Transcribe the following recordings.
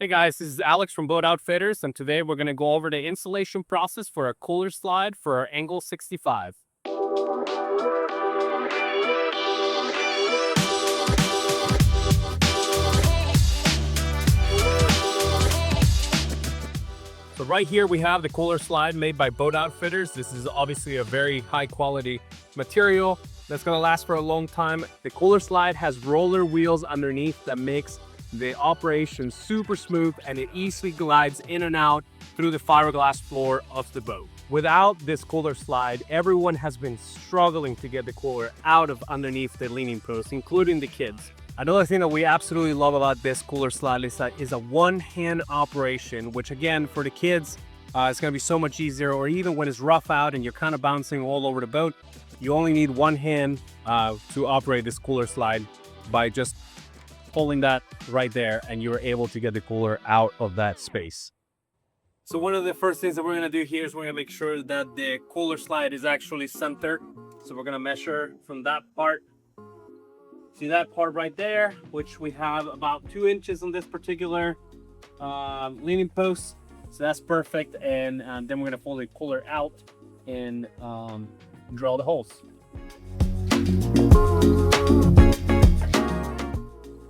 Hey guys, this is Alex from Boat Outfitters, and today we're going to go over the installation process for a cooler slide for our Angle 65. So right here we have the cooler slide made by Boat Outfitters. This is obviously a very high quality material that's going to last for a long time. The cooler slide has roller wheels underneath that makes the operation super smooth, and it easily glides in and out through the fiberglass floor of the boat. Without this cooler slide, everyone has been struggling to get the cooler out of underneath the leaning post, including the kids. Another thing that we absolutely love about this cooler slide is that it's a one-hand operation, which again, for the kids, it's gonna be so much easier, or even when it's rough out and you're kind of bouncing all over the boat, you only need one hand to operate this cooler slide by just pulling that right there, and you're able to get the cooler out of that space. So one of the first things that we're gonna do here is we're gonna make sure that the cooler slide is actually centered. So we're gonna measure from that part. See that part right there, which we have about 2 inches on this particular leaning post. So that's perfect. And then we're gonna pull the cooler out and drill the holes.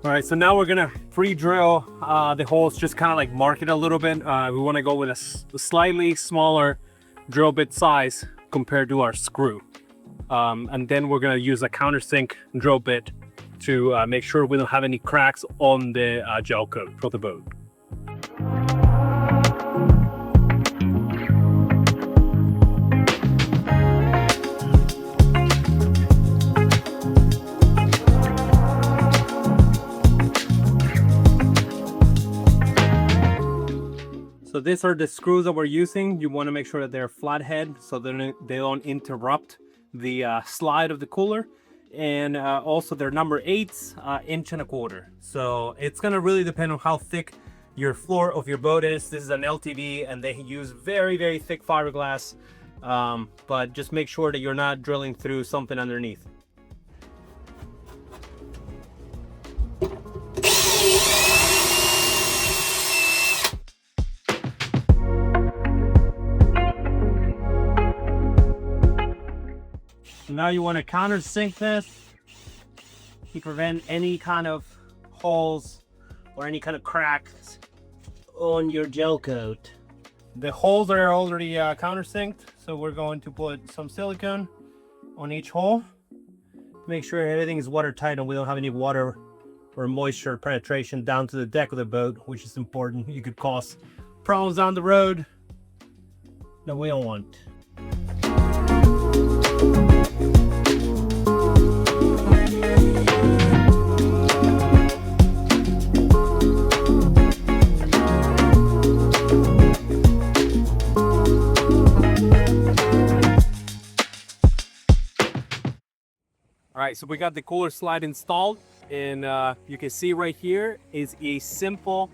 All right, so now we're gonna pre-drill the holes, just kind of like mark it a little bit. We wanna go with a slightly smaller drill bit size compared to our screw. And then we're gonna use a countersink drill bit to make sure we don't have any cracks on the gel coat for the boat. So these are the screws that we're using. You want to make sure that they're flathead so that they don't interrupt the slide of the cooler. And also they're number 8's, 1.25 inches. So it's gonna really depend on how thick your floor of your boat is. This is an LTB and they use very, very thick fiberglass. But just make sure that you're not drilling through something underneath. Now you want to countersink this to prevent any kind of holes or any kind of cracks on your gel coat. The holes are already countersinked, so we're going to put some silicone on each hole to make sure everything is watertight and we don't have any water or moisture penetration down to the deck of the boat, which is important. You could cause problems down the road that we don't want. All right, so we got the cooler slide installed, and you can see right here is a simple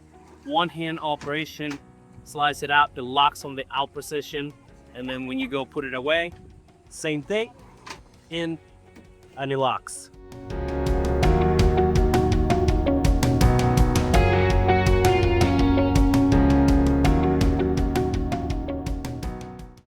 one-hand operation. Slides it out, it locks on the out position, and then when you go put it away, same thing, in, and it locks.